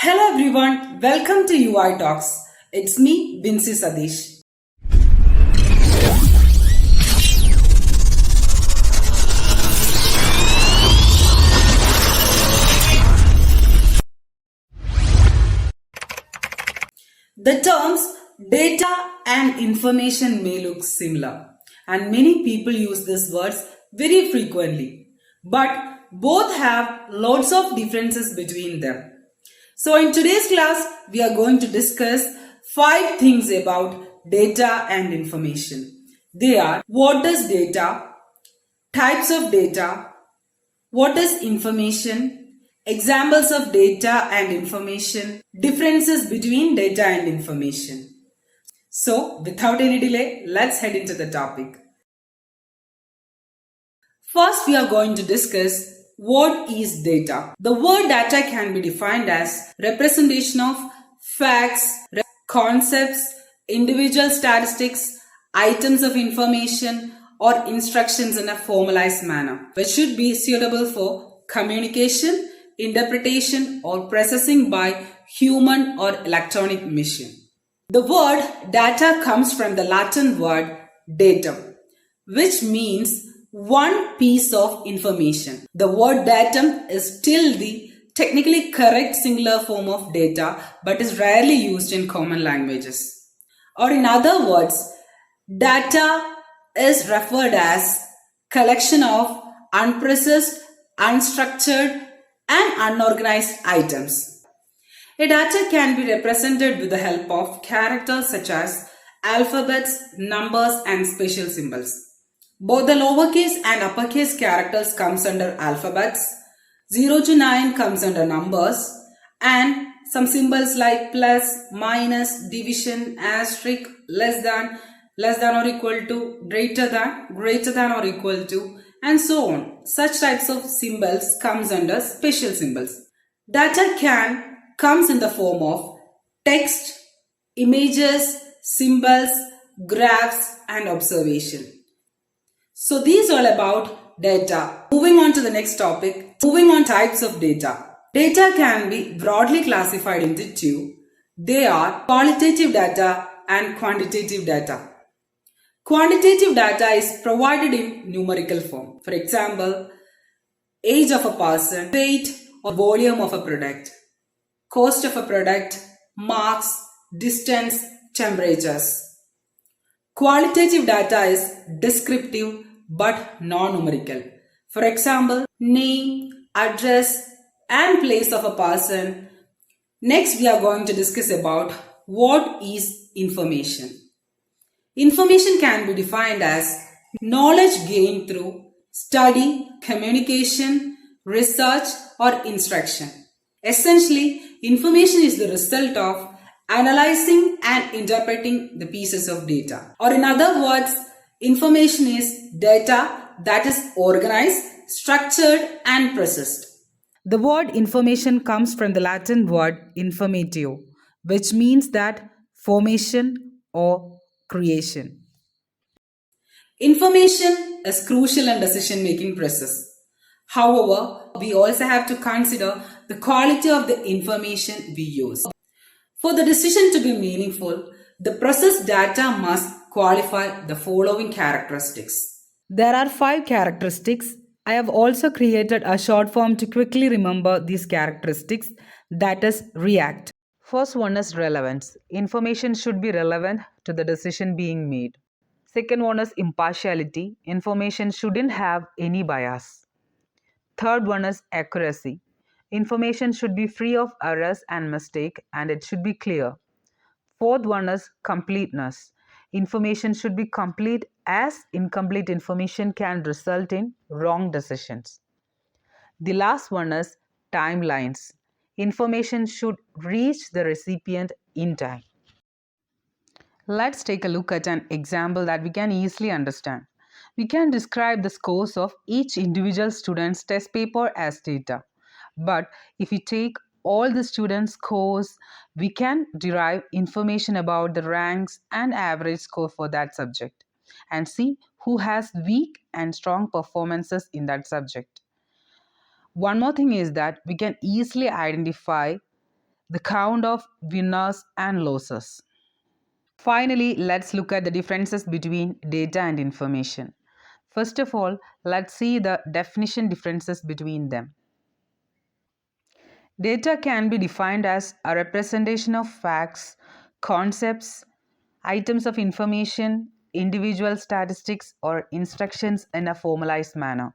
Hello everyone, welcome to UI Talks. It's me, BINCY SATHEESH. The terms data and information may look similar, and many people use these words very frequently, but both have lots of differences between them. So in today's class, we are going to discuss 5 things about data and information. They are: what is data, types of data, what is information, examples of data and information, differences between data and information. So without any delay, let's head into the topic. First, we are going to discuss what is data. The word data can be defined as representation of facts, concepts, individual statistics, items of information, or instructions in a formalized manner, which should be suitable for communication, interpretation, or processing by human or electronic machine. The word data comes from the Latin word datum, which means one piece of information. The word datum is still the technically correct singular form of data, but is rarely used in common languages. Or in other words, data is referred as collection of unprocessed, unstructured, and unorganized items. A data can be represented with the help of characters such as alphabets, numbers, and special symbols. Both the lowercase and uppercase characters comes under alphabets, 0 to 9 comes under numbers, and some symbols like plus, minus, division, asterisk, less than or equal to, greater than or equal to, and so on. Such types of symbols comes under special symbols. Data comes in the form of text, images, symbols, graphs, and observation. So these are all about data. Moving on to the next topic, types of data. Data can be broadly classified into two. They are qualitative data and quantitative data. Quantitative data is provided in numerical form. For example, age of a person, weight or volume of a product, cost of a product, marks, distance, temperatures. Qualitative data is descriptive but non-numerical. For example, name, address, and place of a person. Next, we are going to discuss about what is information. Information can be defined as knowledge gained through study, communication, research, or instruction. Essentially, information is the result of analyzing and interpreting the pieces of data. Or in other words, information is data that is organized, structured, and processed. The word information comes from the Latin word informatio, which means that formation or creation. Information is crucial in decision-making process. However, we also have to consider the quality of the information we use. For the decision to be meaningful, the processed data must qualify the following characteristics. There are 5 characteristics. I have also created a short form to quickly remember these characteristics, that is REACT. First one is relevance. Information should be relevant to the decision being made. Second one is impartiality. Information shouldn't have any bias. Third one is accuracy. Information should be free of errors and mistake, and it should be clear. Fourth one is completeness. Information should be complete, as incomplete information can result in wrong decisions. The last one is timelines. Information should reach the recipient in time. Let's take a look at an example that we can easily understand. We can describe the scores of each individual student's test paper as data. But if we take all the students' scores, we can derive information about the ranks and average score for that subject and see who has weak and strong performances in that subject. One more thing is that we can easily identify the count of winners and losses. Finally, let's look at the differences between data and information. First of all, let's see the definition differences between them. Data can be defined as a representation of facts, concepts, items of information, individual statistics, or instructions in a formalized manner.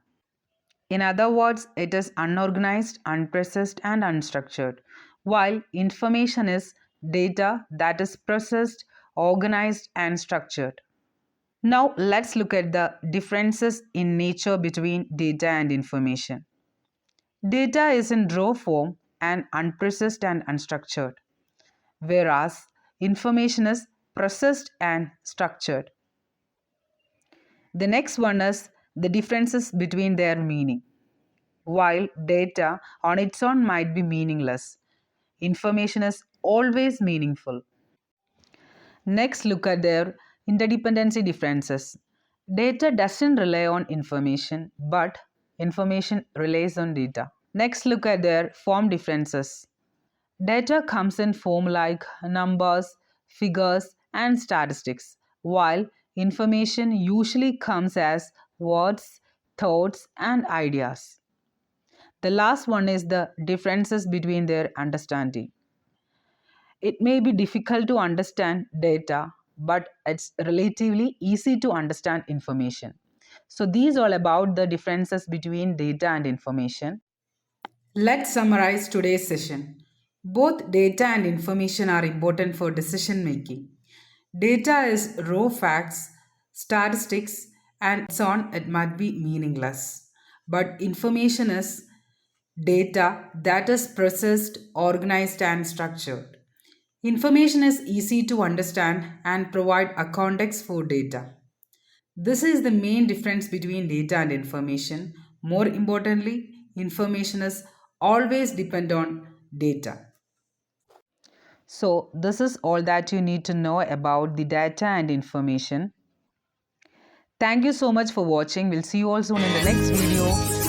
In other words, it is unorganized, unprocessed, and unstructured, while information is data that is processed, organized, and structured. Now, let's look at the differences in nature between data and information. Data is in raw form and unprocessed and unstructured, whereas information is processed and structured. The next one is the differences between their meaning. While data on its own might be meaningless, information is always meaningful. Next, look at their interdependency differences. Data doesn't rely on information, but information relies on data. Next, look at their form differences. Data comes in form like numbers, figures, and statistics, while information usually comes as words, thoughts, and ideas. The last one is the differences between their understanding. It may be difficult to understand data, but it's relatively easy to understand information. So these are all about the differences between data and information. Let's summarize today's session. Both data and information are important for decision making. Data is raw facts, statistics, and so on, it might be meaningless. But information is data that is processed, organized, and structured. Information is easy to understand and provide a context for data. This is the main difference between data and information. More importantly, information is always depend on data. So, this is all that you need to know about the data and information. Thank you so much for watching. We'll see you all soon in the next video.